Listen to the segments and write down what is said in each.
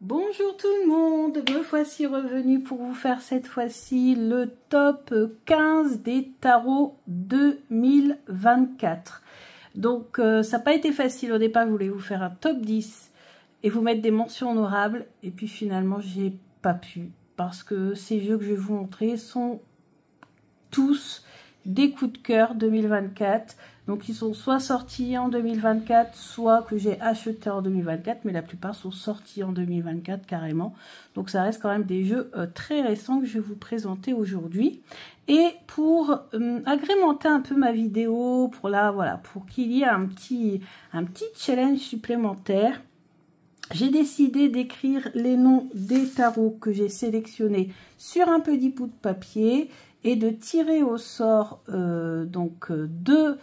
Bonjour tout le monde, me voici revenue pour vous faire cette fois-ci le top 15 des tarots 2024. Donc ça n'a pas été facile au départ, je voulais vous faire un top 10 et vous mettre des mentions honorables. Et puis finalement j'ai pas pu parce que ces jeux que je vais vous montrer sont tous des coups de cœur 2024. Donc ils sont soit sortis en 2024, soit que j'ai acheté en 2024, mais la plupart sont sortis en 2024 carrément. Donc ça reste quand même des jeux très récents que je vais vous présenter aujourd'hui. Et pour agrémenter un peu ma vidéo, pour pour qu'il y ait un petit challenge supplémentaire, j'ai décidé d'écrire les noms des tarots que j'ai sélectionnés sur un petit bout de papier et de tirer au sort deux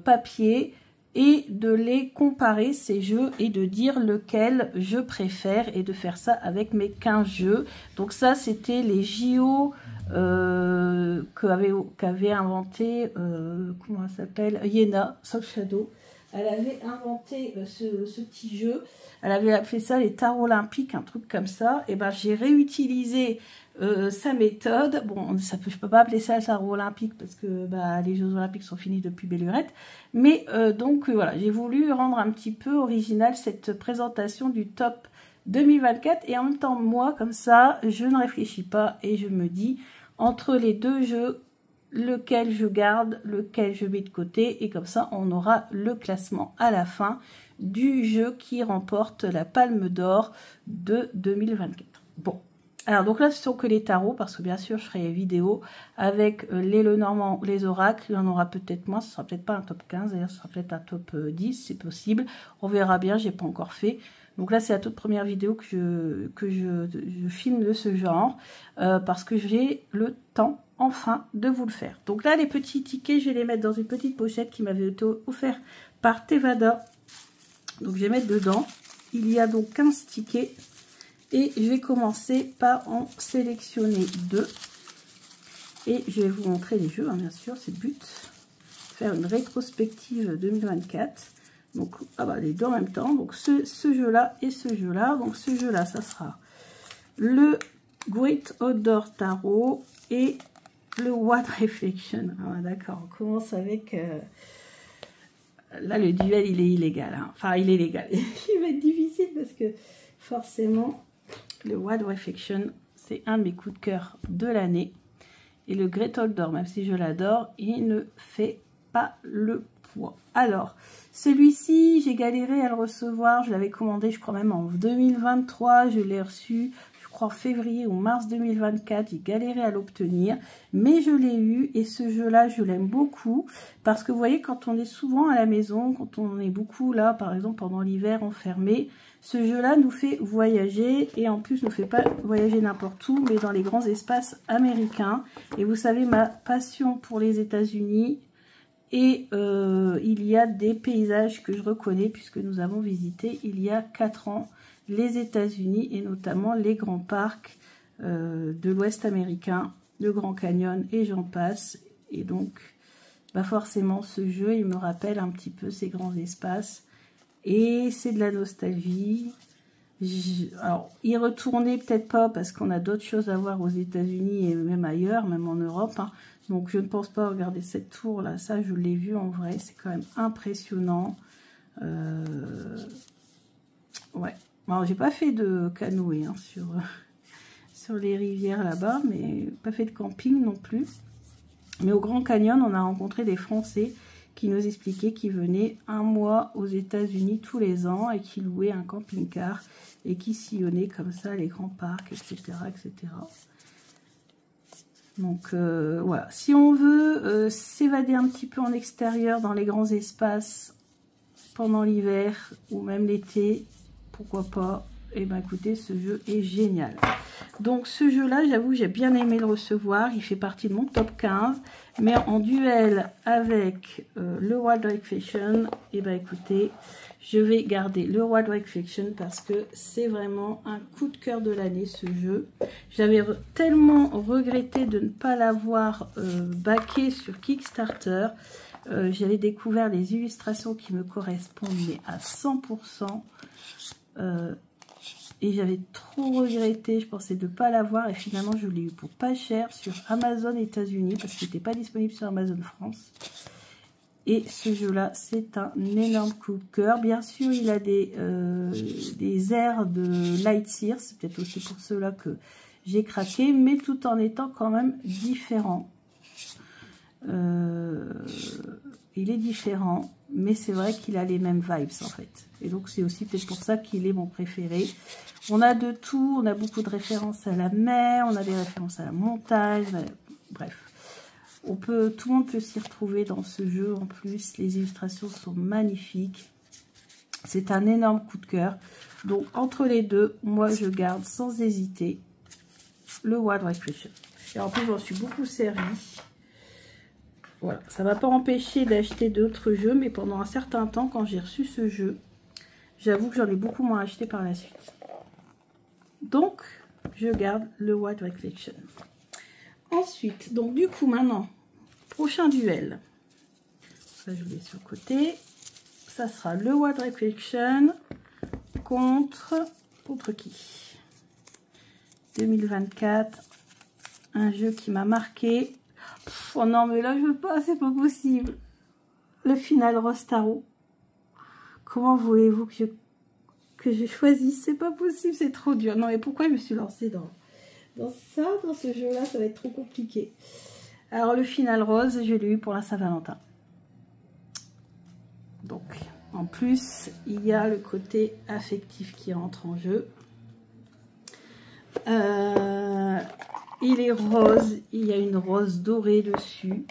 papiers et de les comparer ces jeux et de dire lequel je préfère et de faire ça avec mes 15 jeux. Donc ça c'était les JO qu'avait inventé, comment elle s'appelle, Yena Soul Shadow. Elle avait inventé ce petit jeu, elle avait appelé ça les tarots olympiques, un truc comme ça. Et ben j'ai réutilisé sa méthode. Bon, je peux pas appeler ça le tarot olympique parce que les Jeux olympiques sont finis depuis belle lurette. Mais voilà, j'ai voulu rendre un petit peu original cette présentation du top 2024. Et en même temps, moi, comme ça, je ne réfléchis pas et je me dis, entre les deux jeux, lequel je garde, lequel je mets de côté, et comme ça on aura le classement à la fin du jeu qui remporte la Palme d'Or de 2024. Bon, alors donc là ce sont que les tarots, parce que bien sûr je ferai vidéo avec les Lenormand, les oracles, il y en aura peut-être moins, ce sera peut-être pas un top 15, d'ailleurs ce sera peut-être un top 10, c'est possible, on verra bien, j'ai pas encore fait. Donc là, c'est la toute première vidéo que je filme de ce genre, parce que j'ai le temps, enfin, de vous le faire. Donc là, les petits tickets, je vais les mettre dans une petite pochette qui m'avait été offerte par Tevada. Donc, je vais mettre dedans. Il y a donc 15 tickets. Et je vais commencer par en sélectionner 2. Et je vais vous montrer les jeux, hein, bien sûr, c'est le but. Faire une rétrospective 2024. Donc, les deux en même temps. Donc, ce jeu-là et ce jeu-là. Donc, ce jeu-là, ça sera le Great Outdoor Tarot et le Wild Reflection. Ah, d'accord, on commence avec... Là, le duel, il est illégal. Hein. Enfin, il est légal. Il va être difficile parce que, forcément, le Wild Reflection, c'est un de mes coups de cœur de l'année. Et le Great Outdoor, même si je l'adore, il ne fait pas le poids. Alors, celui-ci, j'ai galéré à le recevoir. Je l'avais commandé, je crois même en 2023. Je l'ai reçu, je crois, en février ou mars 2024. J'ai galéré à l'obtenir, mais je l'ai eu. Et ce jeu-là, je l'aime beaucoup. Parce que vous voyez, quand on est souvent à la maison, quand on est beaucoup là, par exemple, pendant l'hiver enfermé, ce jeu-là nous fait voyager. Et en plus, ne nous fait pas voyager n'importe où, mais dans les grands espaces américains. Et vous savez, ma passion pour les États-Unis. Et il y a des paysages que je reconnais puisque nous avons visité il y a 4 ans les États-Unis et notamment les grands parcs de l'Ouest américain, le Grand Canyon et j'en passe. Et donc, forcément, ce jeu, il me rappelle un petit peu ces grands espaces et c'est de la nostalgie. Alors, y retourner peut-être pas parce qu'on a d'autres choses à voir aux États-Unis et même ailleurs, même en Europe. Hein. Donc, je ne pense pas regarder cette tour-là. Ça, je l'ai vu en vrai. C'est quand même impressionnant. Ouais. Alors, j'ai pas fait de canoë hein, sur les rivières là-bas, mais pas fait de camping non plus. Mais au Grand Canyon, on a rencontré des Français qui nous expliquaient qu'ils venaient un mois aux États-Unis tous les ans et qui louaient un camping-car et qui sillonnaient comme ça les grands parcs, etc. etc. Donc voilà, si on veut s'évader un petit peu en extérieur dans les grands espaces pendant l'hiver ou même l'été, pourquoi pas, et écoutez, ce jeu est génial. Donc ce jeu-là, j'avoue, j'ai bien aimé le recevoir, il fait partie de mon top 15, mais en duel avec le Wild Reflection, et écoutez, je vais garder le Wild Reflection parce que c'est vraiment un coup de cœur de l'année ce jeu. J'avais tellement regretté de ne pas l'avoir backé sur Kickstarter. J'avais découvert les illustrations qui me correspondaient à 100%. Et j'avais trop regretté, je pensais de ne pas l'avoir. Et finalement, je l'ai eu pour pas cher sur Amazon États-Unis. Parce qu'il n'était pas disponible sur Amazon France. Et ce jeu-là, c'est un énorme coup de cœur. Bien sûr, il a des airs de Lightyear. C'est peut-être aussi pour cela que j'ai craqué. Mais tout en étant quand même différent. Il est différent, mais c'est vrai qu'il a les mêmes vibes en fait. Et donc c'est aussi peut-être pour ça qu'il est mon préféré. On a de tout, on a beaucoup de références à la mer, on a des références à la montagne, bref. Tout le monde peut s'y retrouver dans ce jeu. En plus, les illustrations sont magnifiques. C'est un énorme coup de cœur. Donc entre les deux, moi je garde sans hésiter le Wild Recreation. Et en plus, j'en suis beaucoup servi. Voilà, ça ne m'a pas empêché d'acheter d'autres jeux, mais pendant un certain temps, quand j'ai reçu ce jeu, j'avoue que j'en ai beaucoup moins acheté par la suite. Donc, je garde le Wild Reflection. Ensuite, donc du coup, maintenant, prochain duel. Ça, je le mets sur le côté. Ça sera le Wild Reflection contre qui 2024. Un jeu qui m'a marqué. Oh non, mais là, je veux pas, c'est pas possible. Le Final Rose Tarot. Comment voulez-vous que je choisisse? C'est pas possible, c'est trop dur. Non, mais pourquoi je me suis lancée dans ce jeu-là? Ça va être trop compliqué. Alors, le Final Rose, je l'ai eu pour la Saint-Valentin. Donc, en plus, il y a le côté affectif qui entre en jeu. Il est rose, il y a une rose dorée dessus.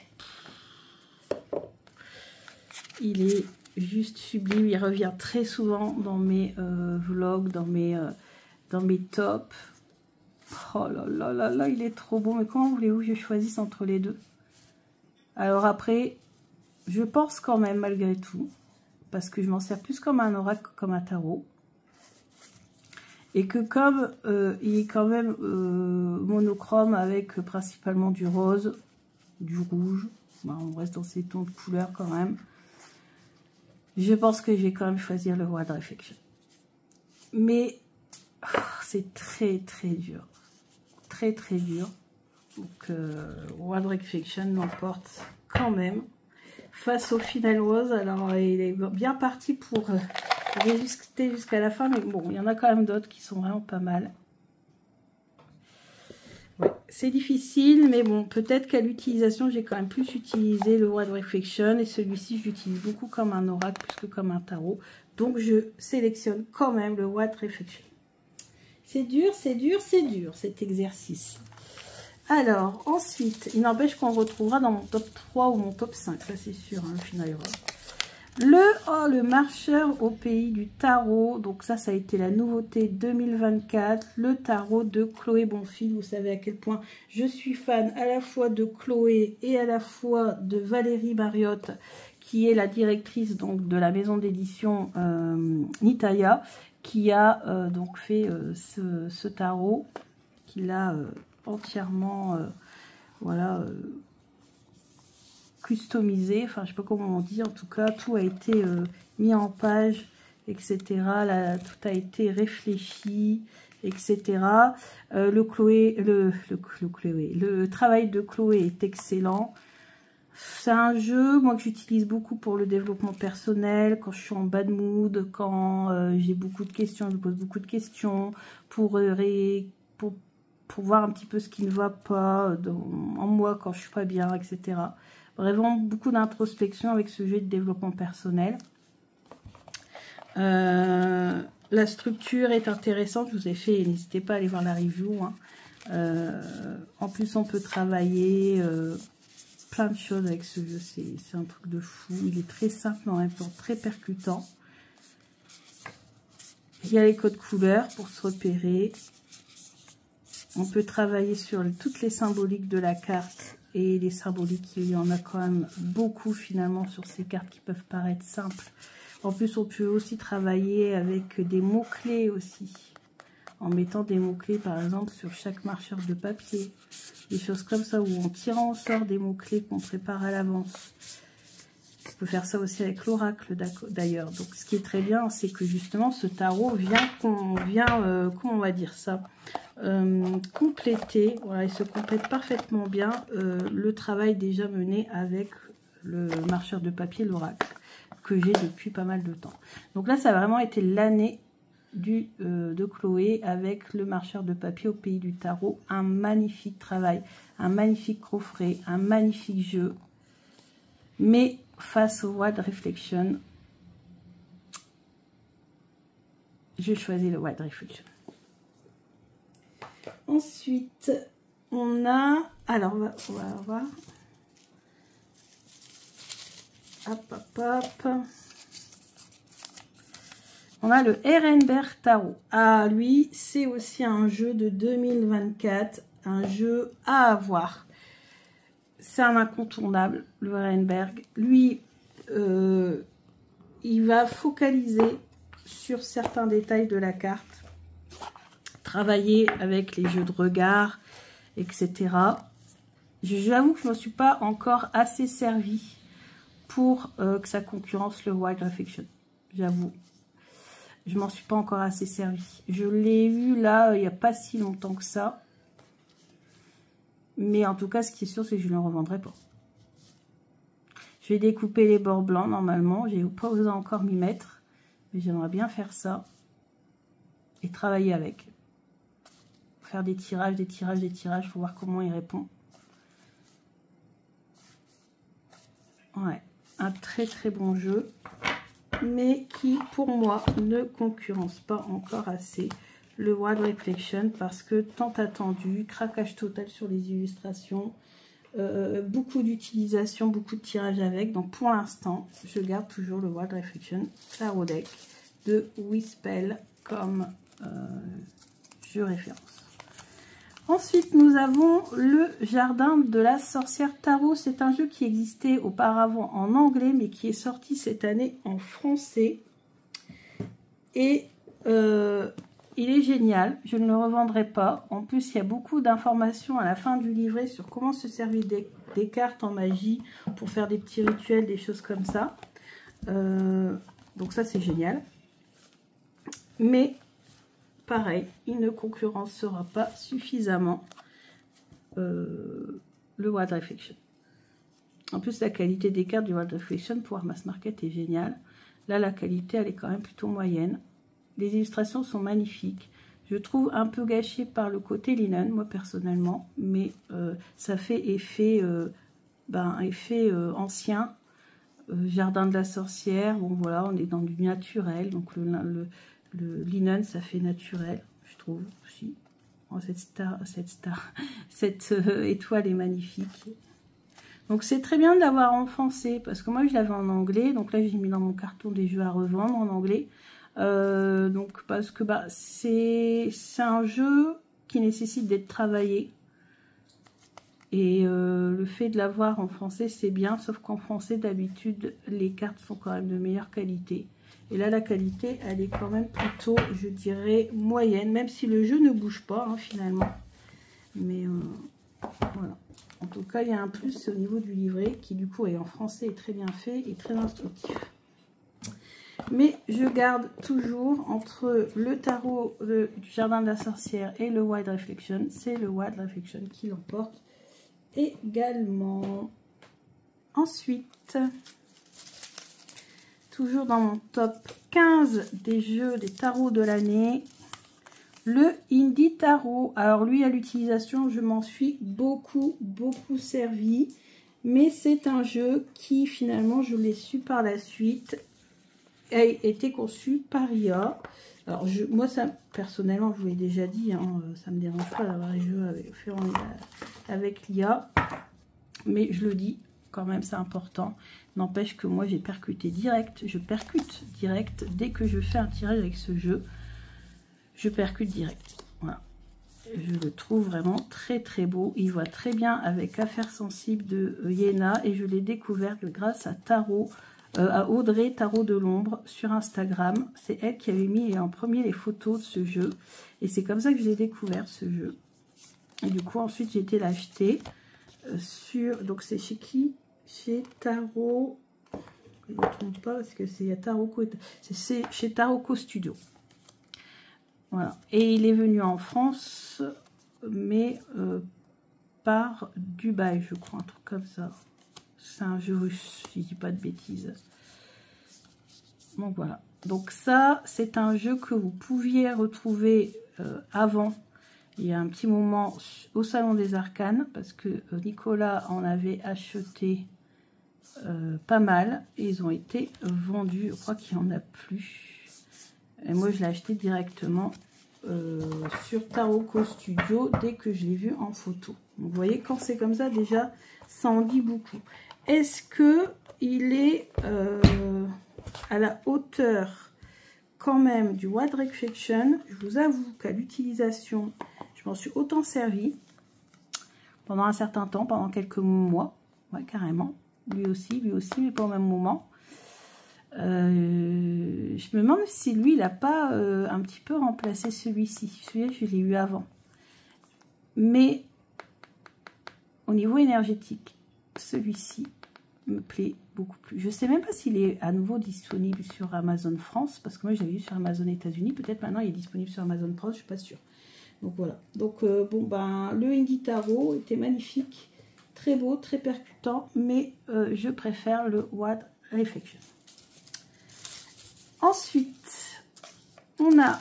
Il est juste sublime, il revient très souvent dans mes vlogs, dans mes tops. Oh là là là là, il est trop beau, mais comment voulez-vous que je choisisse entre les deux? Alors après, je pense quand même malgré tout, parce que je m'en sers plus comme un oracle que comme un tarot. Et que comme il est quand même monochrome avec principalement du rose, du rouge, ben, on reste dans ces tons de couleurs quand même, je pense que je vais quand même choisir le Wild Reflection. Mais c'est très très dur. Très très dur. Donc Wild Reflection l'emporte quand même face au Final Rose. Alors il est bien parti pour... résister jusqu'à la fin, mais bon, il y en a quand même d'autres qui sont vraiment pas mal. Ouais, c'est difficile, mais bon, peut-être qu'à l'utilisation, j'ai quand même plus utilisé le Wild Reflection, et celui-ci, je l'utilise beaucoup comme un oracle, plus que comme un tarot. Donc, je sélectionne quand même le Wild Reflection. C'est dur, c'est dur, c'est dur, cet exercice. Alors, ensuite, il n'empêche qu'on retrouvera dans mon top 3 ou mon top 5, ça c'est sûr, hein, le Final Rose. Le marcheur au pays du tarot. Donc ça a été la nouveauté 2024. Le tarot de Chloé Bonfil. Vous savez à quel point je suis fan à la fois de Chloé et à la fois de Valérie Mariotte, qui est la directrice donc de la maison d'édition Nitaya, qui a donc fait ce tarot, qui l'a entièrement voilà, customisé, enfin je sais pas comment on dit, en tout cas tout a été mis en page, etc. Là, tout a été réfléchi, etc. Le travail de Chloé est excellent. C'est un jeu, moi, que j'utilise beaucoup pour le développement personnel, quand je suis en bad mood, quand j'ai beaucoup de questions, je pose beaucoup de questions, pour voir un petit peu ce qui ne va pas en moi quand je suis pas bien, etc. Vraiment beaucoup d'introspection avec ce jeu de développement personnel. La structure est intéressante, je vous ai fait, n'hésitez pas à aller voir la review. Hein. En plus, on peut travailler plein de choses avec ce jeu, c'est un truc de fou. Il est très simple, mais en même temps très percutant. Il y a les codes couleurs pour se repérer. On peut travailler sur toutes les symboliques de la carte. Et les symboliques, il y en a quand même beaucoup finalement sur ces cartes qui peuvent paraître simples. En plus, on peut aussi travailler avec des mots-clés aussi. En mettant des mots-clés par exemple sur chaque marcheur de papier. Des choses comme ça, ou en tirant au sort des mots-clés qu'on prépare à l'avance. peux faire ça aussi avec l'oracle d'ailleurs. Donc ce qui est très bien, c'est que justement ce tarot vient, comment on va dire ça, compléter, voilà, il se complète parfaitement bien le travail déjà mené avec le marcheur de papier, l'oracle, que j'ai depuis pas mal de temps. Donc là, ça a vraiment été l'année de Chloé avec le marcheur de papier au pays du tarot. Un magnifique travail, un magnifique coffret, un magnifique jeu. Mais face au Wild Reflection, je choisis le Wild Reflection. Ensuite, on a... Alors, on va voir. Hop, hop, hop. On a le Ehrenberg Tarot. Ah, lui, c'est aussi un jeu de 2024. Un jeu à avoir. C'est un incontournable, le Ehrenberg. Lui, il va focaliser sur certains détails de la carte. Travailler avec les jeux de regard, etc. J'avoue que je ne me suis pas encore assez servi pour que ça concurrence le Wild Reflection. J'avoue. Je m'en suis pas encore assez servi. Je l'ai eu là, il n'y a pas si longtemps que ça. Mais en tout cas, ce qui est sûr, c'est que je ne le revendrai pas. Je vais découper les bords blancs normalement. Je n'ai pas osé encore m'y mettre. Mais j'aimerais bien faire ça. Et travailler avec. Faire des tirages, des tirages, des tirages. Pour voir comment il répond. Ouais. Un très très bon jeu. Mais qui, pour moi, ne concurrence pas encore assez le Wild Reflection. Parce que tant attendu, craquage total sur les illustrations. Beaucoup d'utilisation, beaucoup de tirage avec. Donc pour l'instant, je garde toujours le Wild Reflection Tarot Deck de Wispel comme jeu référence. Ensuite, nous avons le Jardin de la Sorcière Tarot. C'est un jeu qui existait auparavant en anglais, mais qui est sorti cette année en français. Et il est génial, je ne le revendrai pas. En plus, il y a beaucoup d'informations à la fin du livret sur comment se servir des cartes en magie pour faire des petits rituels, des choses comme ça. Donc ça, c'est génial. Mais, pareil, il ne concurrencera pas suffisamment le Wild Reflection. En plus, la qualité des cartes du Wild Reflection pour Mass Market est géniale. Là, la qualité, elle est quand même plutôt moyenne. Les illustrations sont magnifiques. Je trouve un peu gâché par le côté linen, moi personnellement, mais ça fait effet, ancien, Jardin de la Sorcière. Bon voilà, on est dans du naturel, donc le linen, ça fait naturel, je trouve aussi. Oh, cette étoile est magnifique. Donc c'est très bien de l'avoir en français, parce que moi je l'avais en anglais, donc là j'ai mis dans mon carton des jeux à revendre en anglais. Donc parce que c'est un jeu qui nécessite d'être travaillé et le fait de l'avoir en français c'est bien, sauf qu'en français d'habitude les cartes sont quand même de meilleure qualité et là la qualité elle est quand même plutôt, je dirais, moyenne, même si le jeu ne bouge pas hein, finalement, mais voilà. En tout cas il y a un plus au niveau du livret qui du coup est en français, est très bien fait et très instructif. Mais je garde toujours entre le tarot du Jardin de la Sorcière et le Wild Reflection. C'est le Wild Reflection qui l'emporte également. Ensuite, toujours dans mon top 15 des jeux des tarots de l'année, le Indie Tarot. Alors lui, à l'utilisation, je m'en suis beaucoup servi. Mais c'est un jeu qui, finalement, je l'ai su par la suite, a été conçu par IA. Alors moi ça personnellement je vous l'ai déjà dit, hein, ça me dérange pas d'avoir les jeux avec l'IA, mais je le dis quand même, c'est important. N'empêche que moi j'ai percuté direct, je percute direct dès que je fais un tirage avec ce jeu, je percute direct. Voilà, je le trouve vraiment très beau. Il va très bien avec Affaires sensibles de Yéna et je l'ai découvert grâce à à Audrey Tarot de l'ombre sur Instagram. C'est elle qui avait mis en premier les photos de ce jeu. Et c'est comme ça que j'ai découvert ce jeu. Et du coup, ensuite, j'ai été l'acheter sur... Donc, c'est chez qui? Chez Tarot... je ne me trompe pas parce que c'est chez Taroko Studio. Voilà. Et il est venu en France, mais par Dubaï, je crois, un truc comme ça. C'est un jeu russe, si je dis pas de bêtises. Donc voilà. Donc ça, c'est un jeu que vous pouviez retrouver avant. Il y a un petit moment au Salon des Arcanes, parce que Nicolas en avait acheté pas mal. Et ils ont été vendus. Je crois qu'il n'y en a plus. Et moi, je l'ai acheté directement sur Taroko Studio dès que je l'ai vu en photo. Donc, vous voyez, quand c'est comme ça, déjà, ça en dit beaucoup. Est-ce que il est à la hauteur quand même du Wild Reflection? Je vous avoue qu'à l'utilisation, je m'en suis autant servi pendant un certain temps, pendant quelques mois. Ouais, carrément. Lui aussi, mais pas au même moment. Je me demande si lui, il n'a pas un petit peu remplacé celui-ci. Celui-là, je l'ai eu avant. Mais au niveau énergétique, celui-ci me plaît beaucoup plus. Je ne sais même pas s'il est à nouveau disponible sur Amazon France, parce que moi, je l'avais vu sur Amazon États-Unis. Peut-être maintenant, il est disponible sur Amazon France, je ne suis pas sûre. Donc voilà. Donc, bon, ben, le Indie Tarot était magnifique. Très beau, très percutant, mais je préfère le Wild Reflection. Ensuite, on a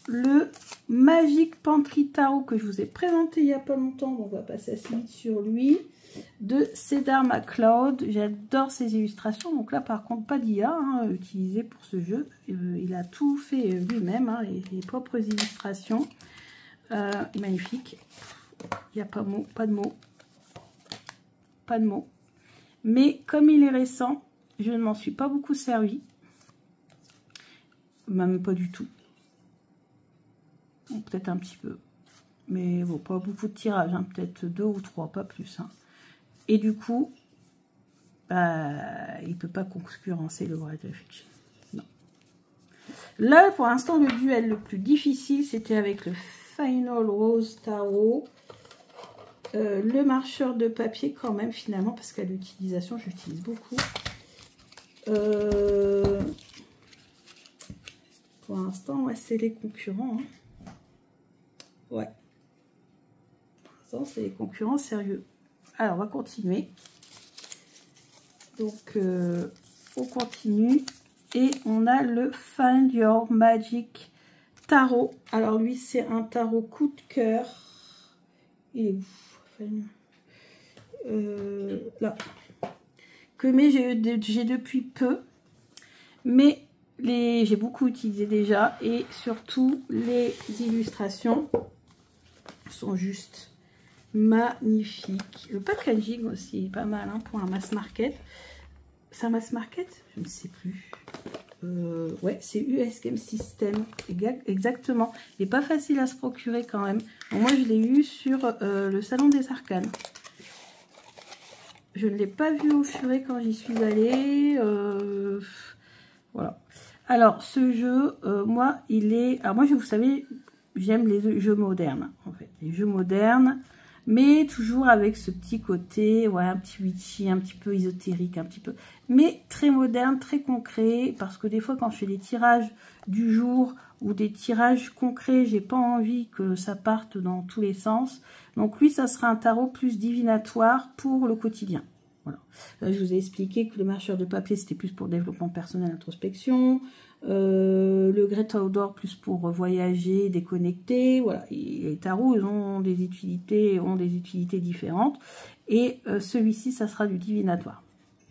le Magic Pantry Tarot que je vous ai présenté il n'y a pas longtemps. Donc on va passer assez vite sur lui. De Cedar McCloud. J'adore ses illustrations. Donc là, par contre, pas d'IA utilisé pour ce jeu. Il a tout fait lui-même, les propres illustrations. Magnifique. Il n'y a pas de mots. Pas de mots. Mais comme il est récent, je ne m'en suis pas beaucoup servi. Même pas du tout. Peut-être un petit peu. Mais bon, pas beaucoup de tirages. Peut-être 2 ou 3, pas plus. Et du coup, il ne peut pas concurrencer le Wild Reflection. Non. Là, pour l'instant, le duel le plus difficile, c'était avec le Final Rose Tarot. Le marcheur de papier quand même, finalement, parce qu'à l'utilisation, j'utilise beaucoup. Pour l'instant, ouais, c'est les concurrents. Ouais. Pour l'instant, c'est les concurrents sérieux. Alors, on va continuer. Donc, on continue. Et on a le Find Your Magic Tarot. Alors, lui, c'est un tarot coup de cœur. Il est où? Là. Que j'ai depuis peu. Mais j'ai beaucoup utilisé déjà. Et surtout, les illustrations sont juste magnifiques. Le packaging aussi est pas mal pour un mass market. C'est un mass market? Je ne sais plus. Ouais, c'est US Game System. Exactement. Il n'est pas facile à se procurer quand même. Donc, moi, je l'ai eu sur le Salon des Arcanes. Je ne l'ai pas vu au furet quand j'y suis allée. Voilà. Alors, ce jeu, moi, il est... Alors, moi, vous savez, j'aime les jeux modernes, en fait. Les jeux modernes, mais toujours avec ce petit côté, ouais, un petit witchy, un petit peu ésotérique, un petit peu... Mais très moderne, très concret, parce que des fois, quand je fais des tirages du jour ou des tirages concrets, j'ai pas envie que ça parte dans tous les sens. Donc, lui, ça sera un tarot plus divinatoire pour le quotidien. Voilà. Là, je vous ai expliqué que le marcheur de papier, c'était plus pour développement personnel, introspection. Le Greta Outdoor, plus pour voyager, déconnecter. Voilà. Et les tarots, ils ont des utilités différentes. Et celui-ci, ça sera du divinatoire.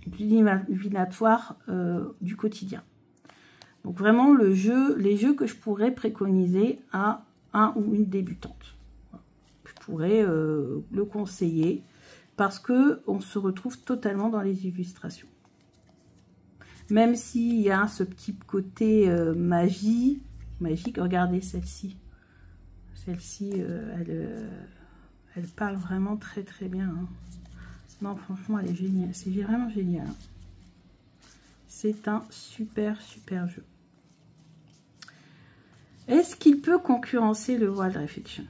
Du divinatoire du quotidien. Donc, vraiment, les jeux que je pourrais préconiser à un ou une débutante. Voilà. Je pourrais le conseiller. Parce qu'on se retrouve totalement dans les illustrations. Même s'il y a ce petit côté magique, regardez celle-ci. Celle-ci, elle parle vraiment très très bien. Non, franchement, elle est géniale. C'est vraiment génial. C'est un super super jeu. Est-ce qu'il peut concurrencer le Wild Reflection?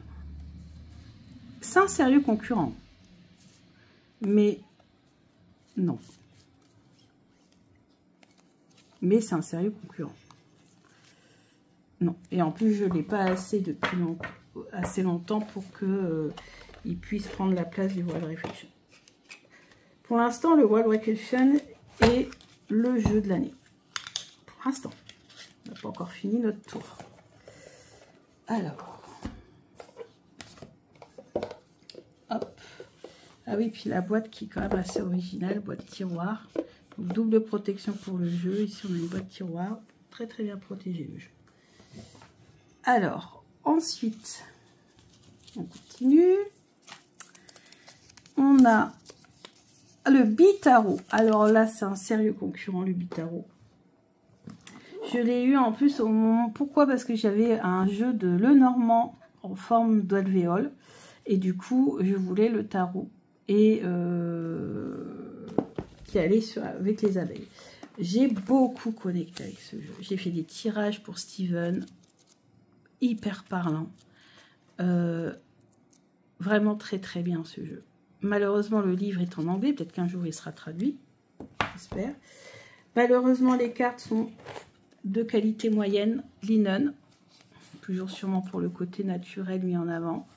C'est un sérieux concurrent. Mais non. mais c'est un sérieux concurrent. Non, et en plus, je ne l'ai pas assez depuis assez longtemps pour que il puisse prendre la place du Wild Reflection. Pour l'instant, le Wild Reflection est le jeu de l'année. Pour l'instant. On n'a pas encore fini notre tour. Alors. Hop. Ah oui, puis la boîte qui est quand même assez originale, boîte tiroir. Donc, double protection pour le jeu. Ici, on a une boîte tiroir. Très très bien protégé le jeu. Alors, ensuite, on continue. On a le Bitaro. Alors là, c'est un sérieux concurrent, le Bitaro. Je l'ai eu en plus au moment... Pourquoi? Parce que j'avais un jeu de Lenormand en forme d'alvéole. Et du coup, je voulais le tarot. Et qui allait avec les abeilles. J'ai beaucoup connecté avec ce jeu. J'ai fait des tirages pour Steven. Hyper parlant. Vraiment très très bien ce jeu. Malheureusement, le livre est en anglais. Peut-être qu'un jour, il sera traduit. J'espère. Malheureusement, les cartes sont de qualité moyenne. Linen. Toujours sûrement pour le côté naturel mis en avant.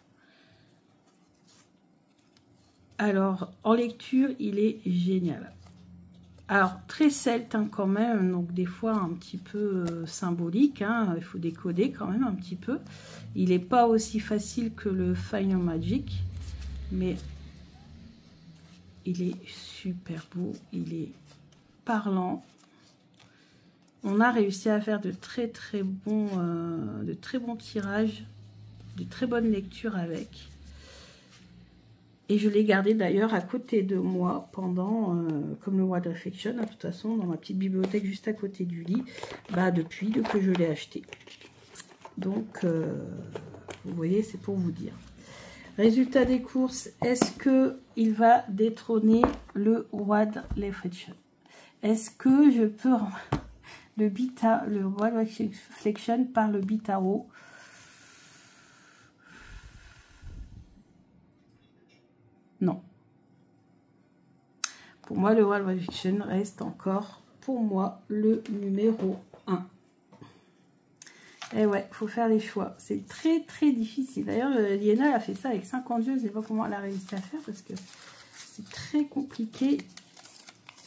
Alors, en lecture, il est génial. Alors, très celte hein, quand même. Donc, des fois, un petit peu symbolique. Hein, il faut décoder quand même un petit peu. Il n'est pas aussi facile que le Find Your Magic. Mais il est super beau, il est parlant. On a réussi à faire de très bons tirages, de très bonnes lectures avec. Et je l'ai gardé d'ailleurs à côté de moi pendant, comme le Wild Reflection, de toute façon, dans ma petite bibliothèque juste à côté du lit, depuis que je l'ai acheté. Donc, vous voyez, c'est pour vous dire. Résultat des courses, est-ce qu'il va détrôner le Wild Reflection? Est-ce que je peux le Wild Reflection par le Bitaro? Non. Pour moi, le Wild Reflection reste encore, pour moi, le numéro 1. Et ouais, il faut faire les choix. C'est très difficile. D'ailleurs, Liena a fait ça avec 50 jeux. Je ne sais pas comment elle a réussi à faire parce que c'est très compliqué.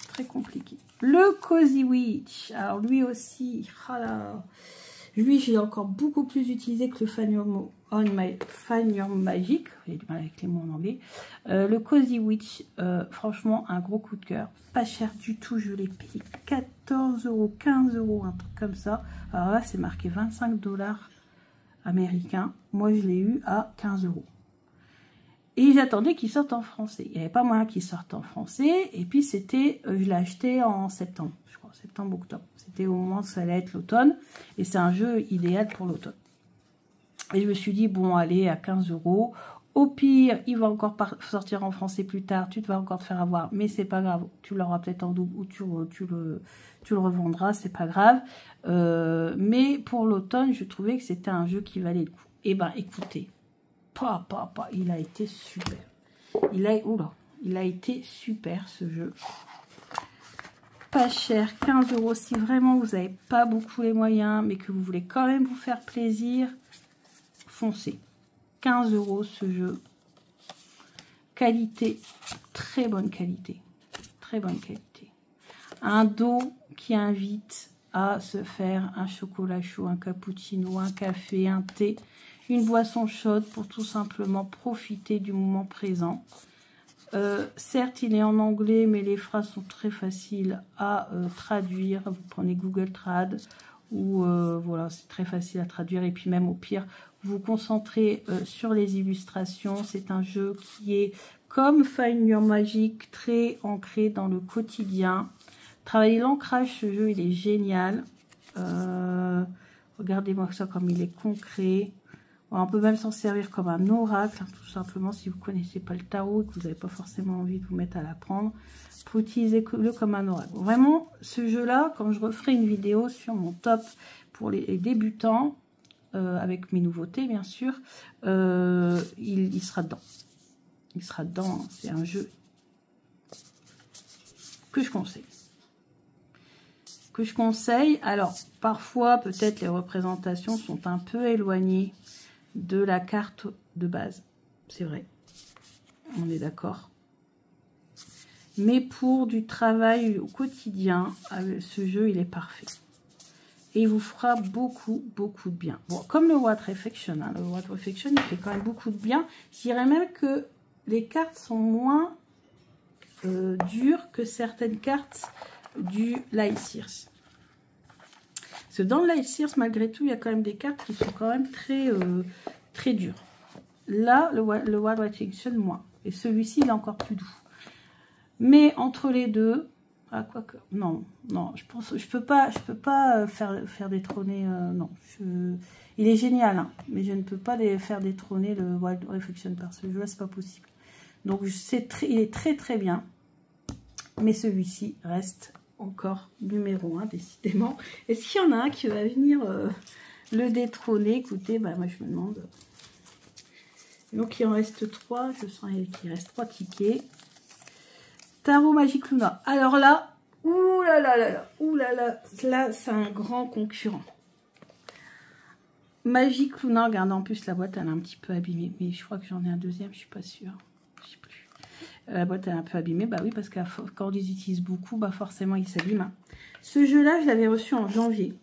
Très compliqué. Le Cozy Witch. Alors lui aussi, voilà. Lui, j'ai encore beaucoup plus utilisé que le Find Your Magic. J'ai du mal avec les mots en anglais. Le Cozy Witch, franchement, un gros coup de cœur. Pas cher du tout. Je l'ai payé 14 €, 15 €, un truc comme ça. Alors là, c'est marqué 25 $ américains. Moi, je l'ai eu à 15 €. Et j'attendais qu'il sorte en français. Il n'y avait pas moyen qu'il sorte en français. Et puis, c'était, je l'ai acheté en septembre. Je crois, septembre, octobre. C'était au moment où ça allait être l'automne. Et c'est un jeu idéal pour l'automne. Et je me suis dit, bon, allez, à 15 €. Au pire, il va encore sortir en français plus tard. Tu te vas encore te faire avoir. Mais c'est pas grave. Tu l'auras peut-être en double ou tu le revendras. C'est pas grave. Mais pour l'automne, je trouvais que c'était un jeu qui valait le coup. Et ben, écoutez. Il a été super. Il a été super ce jeu. Pas cher, 15 €. Si vraiment vous n'avez pas beaucoup les moyens, mais que vous voulez quand même vous faire plaisir, foncez. 15 € ce jeu. Qualité, très bonne qualité. Très bonne qualité. Un dos qui invite à se faire un chocolat chaud, un cappuccino, un café, un thé. Une boisson chaude pour tout simplement profiter du moment présent. Certes, il est en anglais, mais les phrases sont très faciles à traduire. Vous prenez Google Trad, ou voilà, c'est très facile à traduire. Et puis même au pire, vous vous concentrez sur les illustrations. C'est un jeu qui est, comme Find Your Magic, très ancré dans le quotidien. Travailler l'ancrage, ce jeu, il est génial. Regardez-moi ça comme il est concret. On peut même s'en servir comme un oracle, hein, tout simplement, si vous ne connaissez pas le tarot et que vous n'avez pas forcément envie de vous mettre à l'apprendre. Vous pouvez utiliser-le comme un oracle. Vraiment, ce jeu-là, quand je referai une vidéo sur mon top pour les débutants, avec mes nouveautés, bien sûr, il sera dedans. Il sera dedans, c'est un jeu que je conseille. que je conseille. Alors, parfois, peut-être les représentations sont un peu éloignées de la carte de base. C'est vrai. On est d'accord. Mais pour du travail au quotidien, ce jeu, il est parfait. Et il vous fera beaucoup, beaucoup de bien. Bon, comme le What Reflection, hein, le What Reflection, il fait quand même beaucoup de bien. Je dirais même que les cartes sont moins dures que certaines cartes du Light Sears. Parce que dans le Light Sears, malgré tout, il y a quand même des cartes qui sont quand même très dures. Là, le What Reflection, moins. Et celui-ci, il est encore plus doux. Mais entre les deux, ah, quoique, non, je pense, je peux pas faire détrôner, non, il est génial, hein, mais je ne peux pas faire détrôner le Wild Reflection par ce jeu, c'est pas possible. Donc il est très bien, mais celui-ci reste encore numéro 1, décidément. Est-ce qu'il y en a un qui va venir le détrôner? Écoutez, bah, moi je me demande. Donc il en reste 3, je sens qu'il reste 3 tickets. Tarot Magic Luna. Alors là, là c'est un grand concurrent. Magic Luna, regardez en plus la boîte, elle est un petit peu abîmée. Mais je crois que j'en ai un deuxième, je suis pas sûre. Je sais plus. La boîte elle est un peu abîmée, bah oui, parce que quand on les utilise beaucoup, bah forcément il s'abîme. Ce jeu-là, je l'avais reçu en janvier.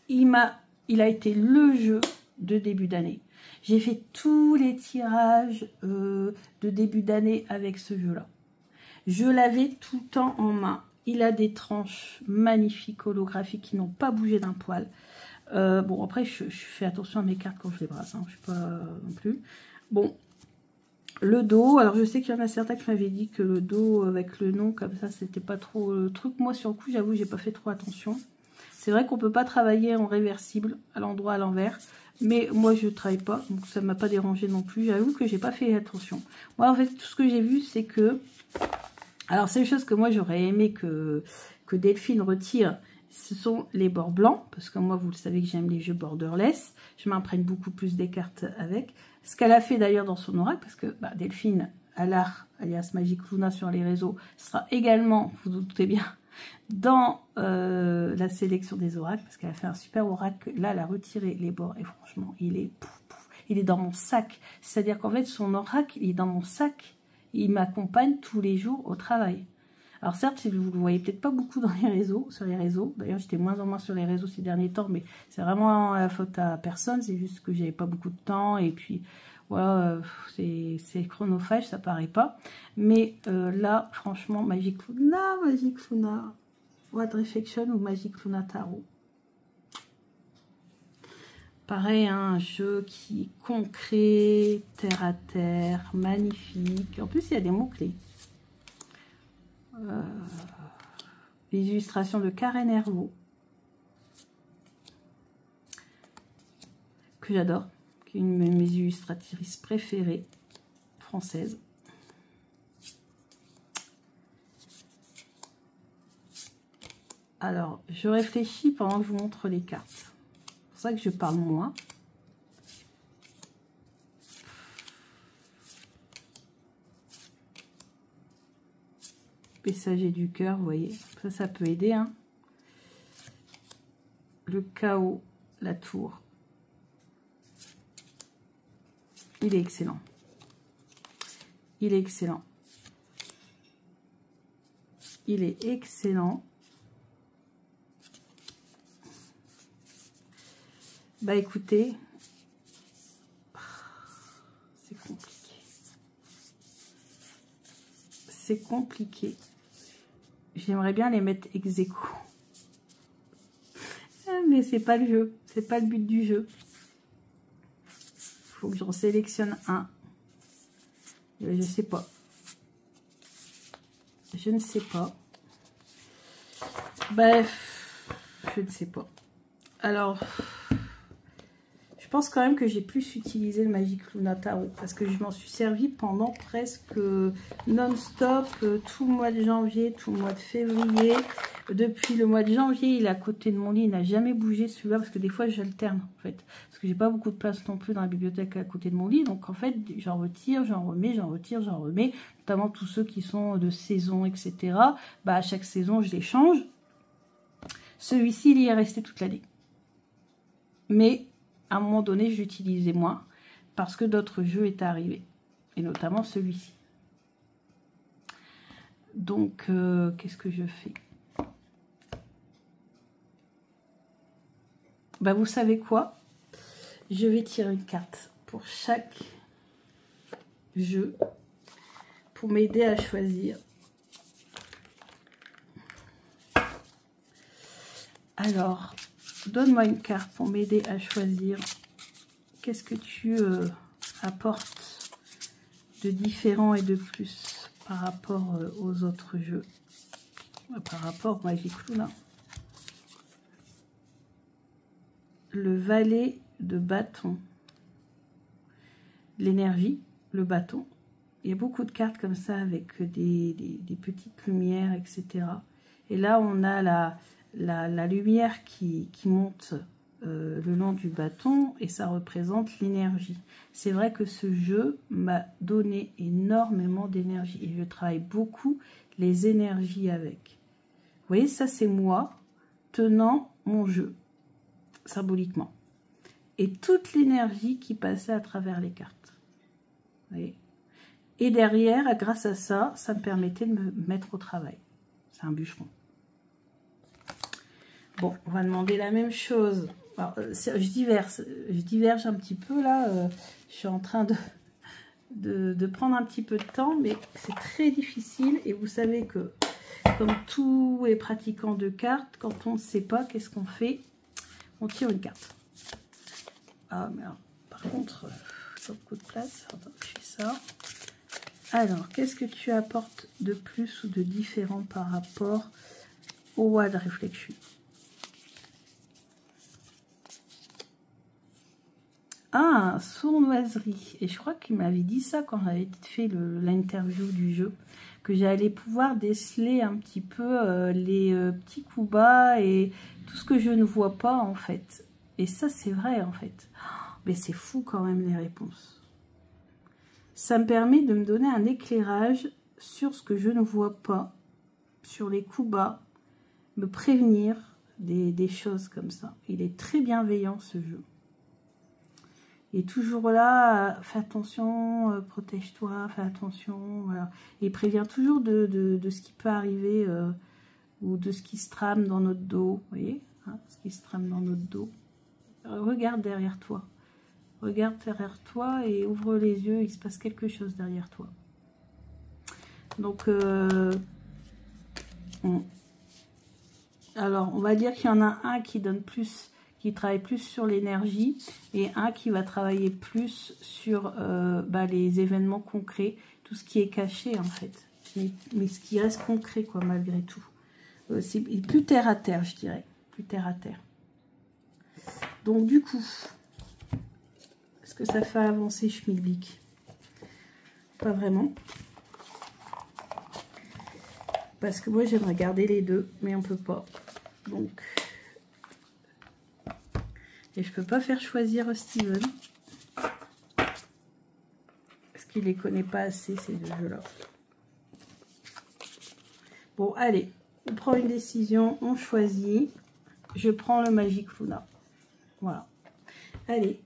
Il a été le jeu de début d'année. J'ai fait tous les tirages de début d'année avec ce jeu-là. Je l'avais tout le temps en main. Il a des tranches magnifiques, holographiques, qui n'ont pas bougé d'un poil. Bon, après, je fais attention à mes cartes quand je les brasse. Hein. Je ne suis pas non plus. Bon, le dos. Alors, je sais qu'il y en a certains qui m'avaient dit que le dos avec le nom, comme ça, c'était pas trop le truc. Moi, sur le coup, j'avoue, j'ai pas fait trop attention. C'est vrai qu'on peut pas travailler en réversible, à l'endroit, à l'envers. Mais moi, je ne travaille pas, donc ça ne m'a pas dérangé non plus. J'avoue que j'ai pas fait attention. Moi, en fait, tout ce que j'ai vu, c'est que... Alors, c'est une chose que moi, j'aurais aimé que Delphine retire, ce sont les bords blancs, parce que moi, vous le savez que j'aime les jeux borderless. Je m'imprègne beaucoup plus des cartes avec. Ce qu'elle a fait d'ailleurs dans son oracle, parce que bah, Delphine Allard, alias Magic Luna sur les réseaux, sera également, vous vous doutez bien, dans la sélection des oracles, parce qu'elle a fait un super oracle. Là, elle a retiré les bords, et franchement, il est dans mon sac. C'est-à-dire qu'en fait, son oracle, il est dans mon sac. Il m'accompagne tous les jours au travail. Alors certes, vous ne le voyez peut-être pas beaucoup dans les réseaux, sur les réseaux. D'ailleurs, j'étais moins en moins sur les réseaux ces derniers temps, mais c'est vraiment la faute à personne. C'est juste que j'avais pas beaucoup de temps et puis voilà, c'est chronophage, ça paraît pas. Mais là, franchement, Magic Luna, What Reflection ou Magic Luna Tarot. Pareil, hein, un jeu qui est concret, terre à terre, magnifique. En plus, il y a des mots-clés. Les illustrations de Karen Hervaux, que j'adore, qui est une de mes illustratrices préférées françaises. Alors, je réfléchis pendant que je vous montre les cartes. C'est pour ça que je parle moins. Messager du cœur, vous voyez, ça peut aider. Hein. Le chaos, la tour. Il est excellent. Il est excellent. Il est excellent. Bah écoutez, c'est compliqué. C'est compliqué. J'aimerais bien les mettre ex aequo. Mais c'est pas le jeu. C'est pas le but du jeu. Il faut que j'en sélectionne un. Je sais pas. Je ne sais pas. Bref, je ne sais pas. Alors, je pense quand même que j'ai plus utilisé le Magic Luna Tarot parce que je m'en suis servi pendant presque non-stop tout le mois de janvier, tout le mois de février. Depuis le mois de janvier, il est à côté de mon lit, il n'a jamais bougé celui-là parce que des fois j'alterne en fait. Parce que j'ai pas beaucoup de place non plus dans la bibliothèque à côté de mon lit. Donc en fait, j'en retire, j'en remets, j'en retire, j'en remets. Notamment tous ceux qui sont de saison, etc. Bah, à chaque saison, je les change. Celui-ci, il y est resté toute l'année. Mais, à un moment donné, je l'utilisais moins parce que d'autres jeux étaient arrivés. Et notamment celui-ci. Donc, qu'est-ce que je fais? Bah, vous savez quoi? Je vais tirer une carte pour chaque jeu pour m'aider à choisir. Alors, donne-moi une carte pour m'aider à choisir. Qu'est-ce que tu apportes de différent et de plus par rapport aux autres jeux? Par rapport au Magic Luna. Le valet de bâton. L'énergie, le bâton. Il y a beaucoup de cartes comme ça avec des petites lumières, etc. Et là, on a la lumière qui monte le long du bâton et ça représente l'énergie. C'est vrai que ce jeu m'a donné énormément d'énergie et je travaille beaucoup les énergies avec. Vous voyez, ça c'est moi tenant mon jeu, symboliquement. Et toute l'énergie qui passait à travers les cartes. Vous voyez ? Et derrière, grâce à ça, ça me permettait de me mettre au travail. C'est un bûcheron. Bon, on va demander la même chose. Alors, je diverge un petit peu là. Je suis en train de prendre un petit peu de temps, mais c'est très difficile. Et vous savez que, comme tous les pratiquants de cartes, quand on ne sait pas, qu'est-ce qu'on fait? On tire une carte. Ah, mais alors, par contre, pas beaucoup de place. Attends, je fais ça. Alors, qu'est-ce que tu apportes de plus ou de différent par rapport au Wild Reflection? Ah, sournoiserie. Et je crois qu'il m'avait dit ça quand j'avais fait l'interview du jeu, que j'allais pouvoir déceler un petit peu les petits coups bas et tout ce que je ne vois pas en fait. Et ça, c'est vrai en fait. Mais c'est fou quand même les réponses. Ça me permet de me donner un éclairage sur ce que je ne vois pas, sur les coups bas, me prévenir des choses comme ça. Il est très bienveillant ce jeu. Il est toujours là, fais attention, protège-toi, fais attention. Voilà. Il prévient toujours de ce qui peut arriver ou de ce qui se trame dans notre dos. Vous voyez, hein, ce qui se trame dans notre dos. Regarde derrière toi. Regarde derrière toi et ouvre les yeux, il se passe quelque chose derrière toi. Donc, alors, on va dire qu'il y en a un qui donne plus, qui travaille plus sur l'énergie et un qui va travailler plus sur les événements concrets, tout ce qui est caché en fait. Mais ce qui reste concret, quoi, malgré tout. C'est plus terre à terre, je dirais. Plus terre à terre. Donc, du coup... Est-ce que ça fait avancer Schmilblick? Pas vraiment. Parce que moi, j'aimerais garder les deux, mais on peut pas. Donc, et je peux pas faire choisir Steven. Parce qu'il les connaît pas assez, ces deux jeux-là. Bon, allez. On prend une décision, on choisit. Je prends le Magic Luna. Voilà. Allez.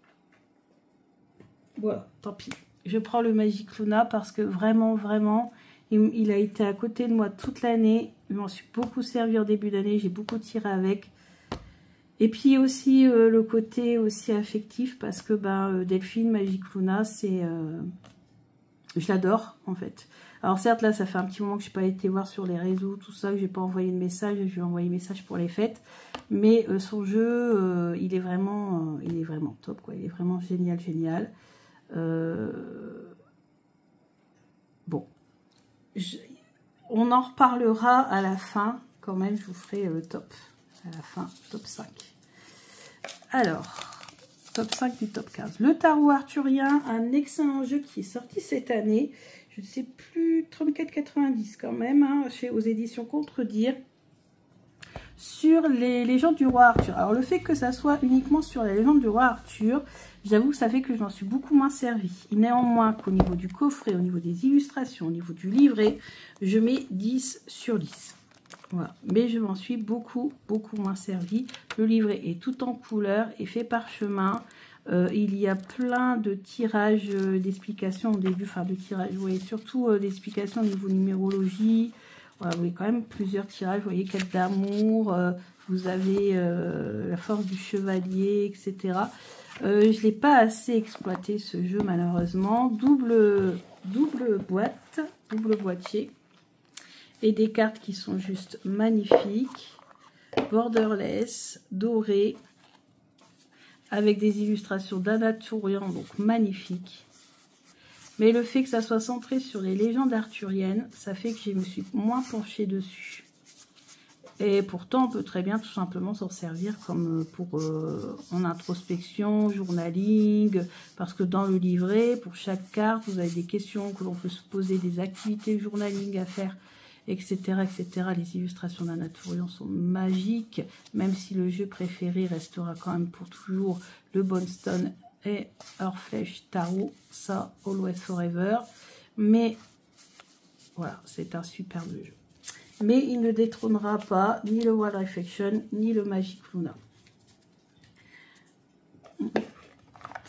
Voilà, tant pis. Je prends le Magic Luna parce que vraiment, vraiment, il a été à côté de moi toute l'année. Je m'en suis beaucoup servi en début d'année. J'ai beaucoup tiré avec. Et puis aussi le côté aussi affectif parce que Delphine, Magic Luna, c'est... je l'adore en fait. Alors certes, là, ça fait un petit moment que je n'ai pas été voir sur les réseaux, tout ça, que je n'ai pas envoyé de message. Je lui ai envoyé un message pour les fêtes. Mais son jeu, il est vraiment top, quoi. Il est vraiment génial, génial. Bon, on en reparlera à la fin, quand même, je vous ferai top, à la fin, top 5. Alors, top 5 du top 15. Le tarot arthurien, un excellent jeu qui est sorti cette année, je ne sais plus, 34,90 quand même, hein, aux éditions Contredire, sur les légendes du roi Arthur. Alors, le fait que ça soit uniquement sur la légende du roi Arthur, j'avoue que ça fait que je m'en suis beaucoup moins servi. Néanmoins, qu'au niveau du coffret, au niveau des illustrations, au niveau du livret, je mets 10 sur 10. Voilà. Mais je m'en suis beaucoup moins servi. Le livret est tout en couleur et fait parchemin. Il y a plein de tirages d'explications au début, enfin de tirages, vous voyez, surtout d'explications au niveau numérologie. Voilà, vous voyez quand même plusieurs tirages, vous voyez, quête d'amour, vous avez la force du chevalier, etc. Je ne l'ai pas assez exploité ce jeu malheureusement. Double boîte, double boîtier. Et des cartes qui sont juste magnifiques. Borderless, doré. Avec des illustrations d'Anaturian, donc magnifiques. Mais le fait que ça soit centré sur les légendes arthuriennes, ça fait que je me suis moins penchée dessus. Et pourtant, on peut très bien tout simplement s'en servir comme pour en introspection, journaling, parce que dans le livret, pour chaque carte, vous avez des questions que l'on peut se poser, des activités journaling à faire, etc., etc. Les illustrations d'Anaturian sont magiques, même si le jeu préféré restera quand même pour toujours le Bonestone et Earthflesh Tarot, ça, Always Forever. Mais voilà, c'est un superbe jeu. Mais il ne détrônera pas ni le Wild Reflection, ni le Magic Luna.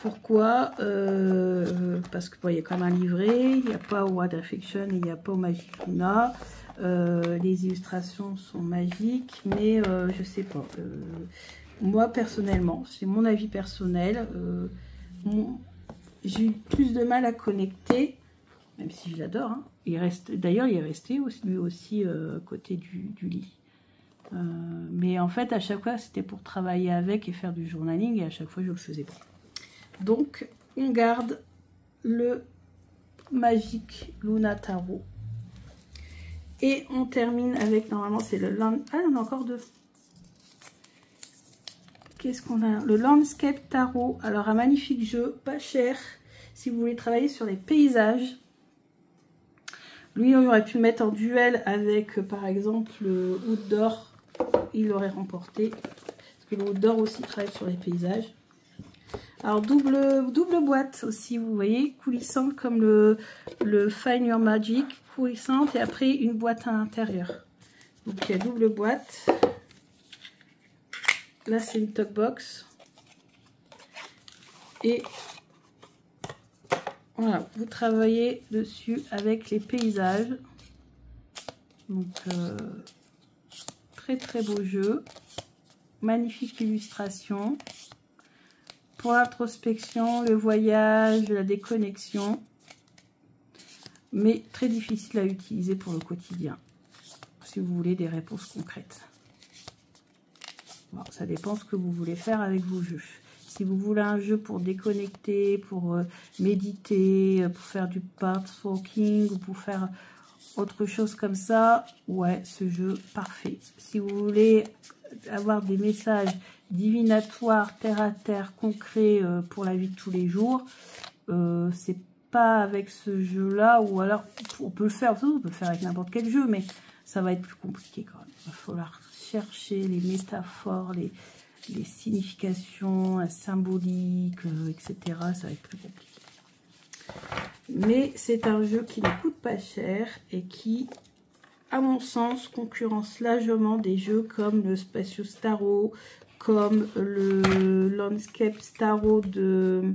Pourquoi parce que bon, il y a quand même un livret, il n'y a pas au Wild Reflection, il n'y a pas au Magic Luna. Les illustrations sont magiques, mais je sais pas. Moi, personnellement, c'est mon avis personnel. J'ai eu plus de mal à connecter, même si je l'adore. Hein. D'ailleurs, il est resté lui aussi à côté du lit. Mais en fait, à chaque fois, c'était pour travailler avec et faire du journaling, et à chaque fois, je le faisais pas. Donc, on garde le Magic Luna Tarot. Et on termine avec, normalement, c'est le Land... Ah, il y en a encore deux. Qu'est-ce qu'on a? Le Landscape Tarot. Alors, un magnifique jeu, pas cher, si vous voulez travailler sur les paysages. Lui, on aurait pu le mettre en duel avec, par exemple, le Oud d'Or. Il l'aurait remporté. Parce que le Oud d'Or aussi travaille sur les paysages. Alors, double boîte aussi, vous voyez, coulissante comme le Find Your Magic, coulissante. Et après, une boîte à l'intérieur. Donc, il y a double boîte. Là, c'est une top box. Et voilà, vous travaillez dessus avec les paysages. Donc, très très beau jeu. Magnifique illustration. Pour l'introspection, le voyage, la déconnexion. Mais très difficile à utiliser pour le quotidien. Si vous voulez des réponses concrètes. Bon, ça dépend ce que vous voulez faire avec vos jeux. Si vous voulez un jeu pour déconnecter, pour méditer, pour faire du pathwalking ou pour faire autre chose comme ça, ouais, ce jeu, parfait. Si vous voulez avoir des messages divinatoires, terre à terre, concrets pour la vie de tous les jours, c'est pas avec ce jeu-là, ou alors on peut le faire, on peut le faire avec n'importe quel jeu, mais ça va être plus compliqué quand même. Il va falloir chercher les métaphores, les significations, la symbolique, etc. Ça va être plus compliqué. Mais c'est un jeu qui ne coûte pas cher et qui, à mon sens, concurrence largement des jeux comme le Spacious Tarot, comme le Landscape Tarot de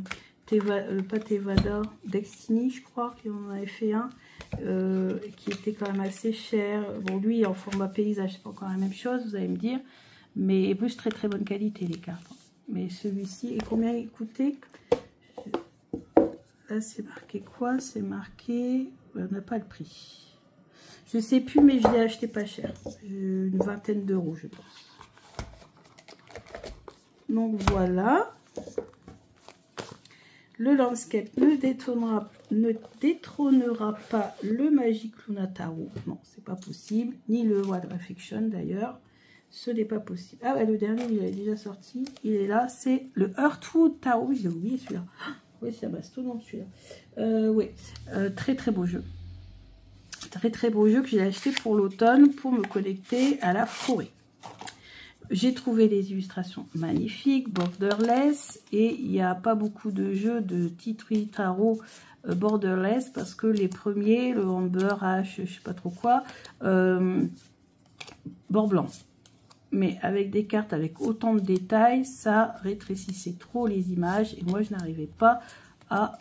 pas Tevada, Destiny, je crois, qui en avait fait un, qui était quand même assez cher. Bon, lui, en format paysage, c'est pas encore la même chose, vous allez me dire. Mais plus très très bonne qualité les cartes. Mais celui-ci, et combien il coûtait? Là c'est marqué quoi? C'est marqué, on n'a pas le prix. Je sais plus, mais je l'ai acheté pas cher. Une vingtaine d'euros je pense. Donc voilà. Le Landscape ne détrônera pas le Magic Luna Tarot. Non, c'est pas possible. Ni le Wild Reflection d'ailleurs. Ce n'est pas possible. Ah ouais, le dernier, il est déjà sorti. Il est là. C'est le Heartwood Tarot. J'ai oublié celui-là. Oui, c'est un baston, celui-là. Oui, très très beau jeu. Très très beau jeu que j'ai acheté pour l'automne pour me connecter à la forêt. J'ai trouvé des illustrations magnifiques, borderless. Et il n'y a pas beaucoup de jeux de titre tarot borderless parce que les premiers, le Amber H, je sais pas trop quoi, bord blanc. Mais avec des cartes avec autant de détails, ça rétrécissait trop les images. Et moi, je n'arrivais pas à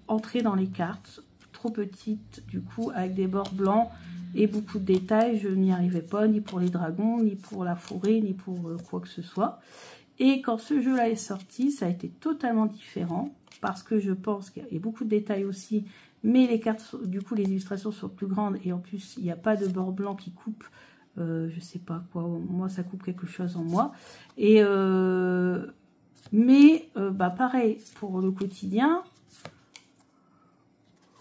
entrer dans les cartes. Trop petites, du coup, avec des bords blancs et beaucoup de détails. Je n'y arrivais pas, ni pour les dragons, ni pour la forêt, ni pour quoi que ce soit. Et quand ce jeu-là est sorti, ça a été totalement différent. Parce que je pense qu'il y a beaucoup de détails aussi. Mais les cartes, du coup, les illustrations sont plus grandes. Et en plus, il n'y a pas de bord blanc qui coupe. Je sais pas quoi, moi ça coupe quelque chose en moi. Et bah pareil, pour le quotidien,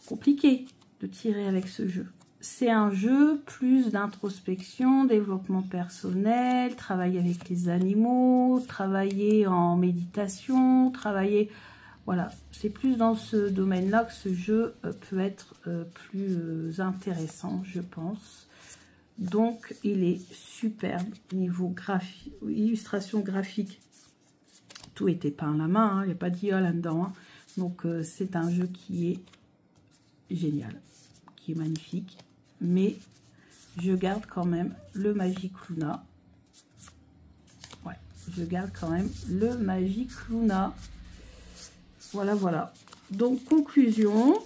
compliqué de tirer avec ce jeu. C'est un jeu plus d'introspection, développement personnel, travailler avec les animaux, travailler en méditation, travailler... Voilà, c'est plus dans ce domaine-là que ce jeu peut être plus intéressant, je pense. Donc, il est superbe niveau illustration graphique. Tout était peint à la main, hein, il n'y a pas d'IA là-dedans. Hein. Donc, c'est un jeu qui est génial, qui est magnifique. Mais je garde quand même le Magic Luna. Ouais, je garde quand même le Magic Luna. Voilà, voilà. Donc, conclusion.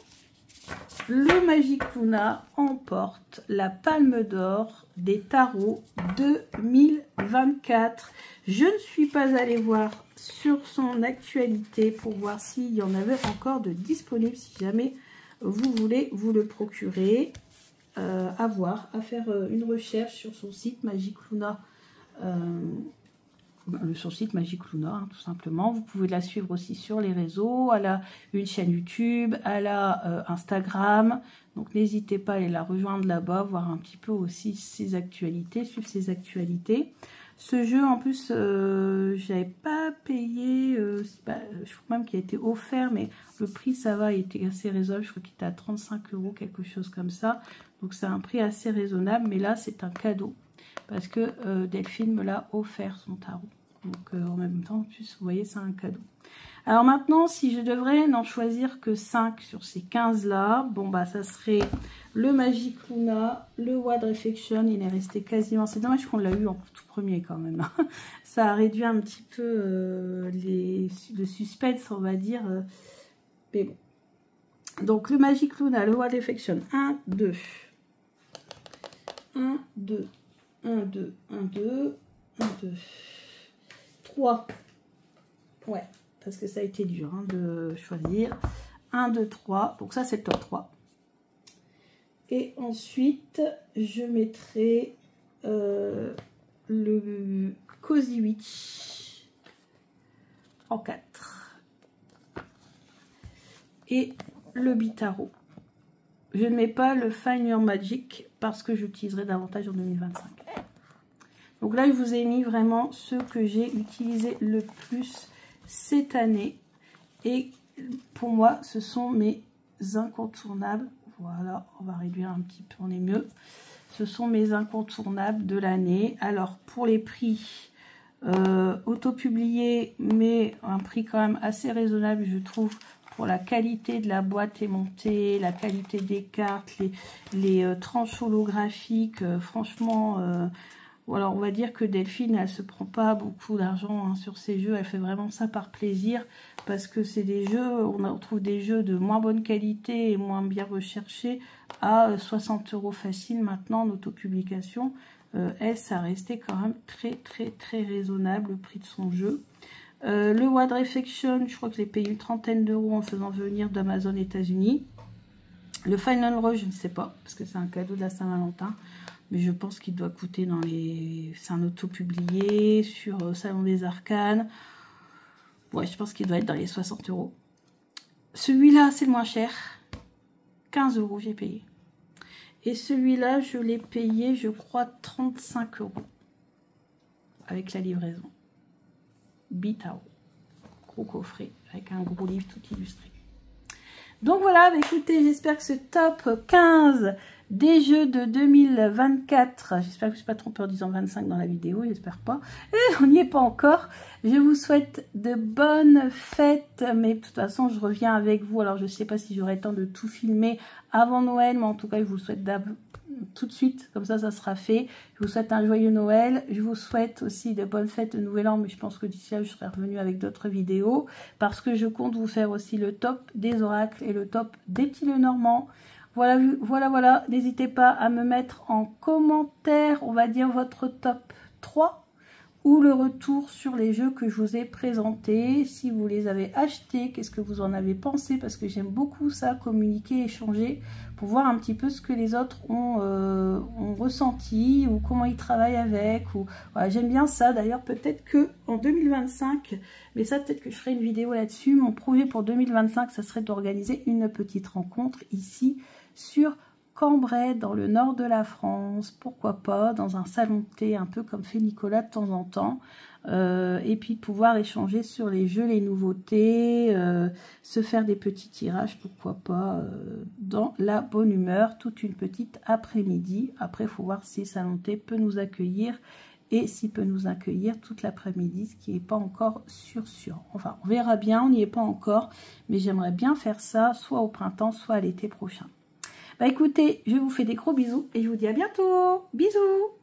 Le Magic Luna emporte la Palme d'Or des tarots 2024. Je ne suis pas allée voir sur son actualité pour voir s'il y en avait encore de disponible. Si jamais vous voulez vous le procurer, à voir, à faire une recherche sur son site Magic Luna. Son site Magic Luna, hein, tout simplement. Vous pouvez la suivre aussi sur les réseaux. Elle a une chaîne YouTube, elle a Instagram. Donc n'hésitez pas à aller la rejoindre là-bas, voir un petit peu aussi ses actualités, suivre ses actualités. Ce jeu, en plus, j'avais pas payé, je crois même qu'il a été offert, mais le prix, ça va, il était assez raisonnable. Je crois qu'il était à 35 €, quelque chose comme ça. Donc c'est un prix assez raisonnable, mais là, c'est un cadeau. Parce que Delphine me l'a offert, son tarot. Donc en même temps, en plus, vous voyez, c'est un cadeau. Alors maintenant, si je devrais n'en choisir que 5 sur ces 15-là, bon bah ça serait le Magic Luna, le Wild Reflection, il est resté quasiment... C'est dommage qu'on l'a eu en tout premier quand même. Ça a réduit un petit peu le suspense, on va dire. Mais bon. Donc le Magic Luna, le Wild Reflection, 1, 2. 1, 2. 1, 2, 1, 2, 1, 2, 3. Ouais, parce que ça a été dur hein, de choisir. 1, 2, 3. Donc ça, c'est le top 3. Et ensuite, je mettrai le Cozy Witch en 4. Et le Bitaro. Je ne mets pas le Find Your Magic parce que j'utiliserai davantage en 2025. Donc là, je vous ai mis vraiment ceux que j'ai utilisé le plus cette année. Et pour moi, ce sont mes incontournables. Voilà, on va réduire un petit peu, on est mieux. Ce sont mes incontournables de l'année. Alors, pour les prix, auto-publiés, mais un prix quand même assez raisonnable, je trouve, pour la qualité de la boîte aimantée, la qualité des cartes, les tranches holographiques, franchement... Voilà, on va dire que Delphine, elle se prend pas beaucoup d'argent hein, sur ces jeux. Elle fait vraiment ça par plaisir. Parce que c'est des jeux, on trouve des jeux de moins bonne qualité et moins bien recherchés à 60 € facile maintenant en autopublication. Elle, ça restait quand même très raisonnable le prix de son jeu. Le Wild Reflection, je crois que je l'ai payé une trentaine d'euros en faisant venir d'Amazon États-Unis. Le Final Rush, je ne sais pas, parce que c'est un cadeau de la Saint-Valentin. Mais je pense qu'il doit coûter dans les... C'est un auto-publié sur Salon des Arcanes. Ouais, je pense qu'il doit être dans les 60 €. Celui-là, c'est le moins cher. 15 € j'ai payé. Et celui-là, je l'ai payé, je crois, 35 €. Avec la livraison. Bitao. Gros coffret, avec un gros livre tout illustré. Donc voilà, écoutez, j'espère que ce top 15 des jeux de 2024, j'espère que je ne suis pas trompée en disant 25 dans la vidéo, j'espère pas, et on n'y est pas encore. Je vous souhaite de bonnes fêtes, mais de toute façon je reviens avec vous, alors je ne sais pas si j'aurai le temps de tout filmer avant Noël, mais en tout cas je vous souhaite tout de suite, comme ça sera fait. Je vous souhaite un joyeux Noël, je vous souhaite aussi de bonnes fêtes de Nouvel An, mais je pense que d'ici là je serai revenue avec d'autres vidéos, parce que je compte vous faire aussi le top des oracles et le top des petits Lenormand. Voilà, voilà, n'hésitez pas à me mettre en commentaire, on va dire votre top 3, ou le retour sur les jeux que je vous ai présentés, si vous les avez achetés, qu'est-ce que vous en avez pensé, parce que j'aime beaucoup ça, communiquer, échanger, pour voir un petit peu ce que les autres ont ressenti, ou comment ils travaillent avec, ou voilà, j'aime bien ça. D'ailleurs, peut-être que en 2025, mais ça peut-être que je ferai une vidéo là-dessus, mon projet pour 2025, ça serait d'organiser une petite rencontre ici sur Cambrai, dans le nord de la France, pourquoi pas, dans un salon de thé, un peu comme fait Nicolas de temps en temps, et puis pouvoir échanger sur les jeux, les nouveautés, se faire des petits tirages, pourquoi pas, dans la bonne humeur, toute une petite après-midi. Après, il faut voir si salon de thé peut nous accueillir, et s'il peut nous accueillir toute l'après-midi, ce qui n'est pas encore sûr. Enfin, on verra bien, on n'y est pas encore, mais j'aimerais bien faire ça, soit au printemps, soit à l'été prochain. Bah écoutez, je vous fais des gros bisous et je vous dis à bientôt. Bisous!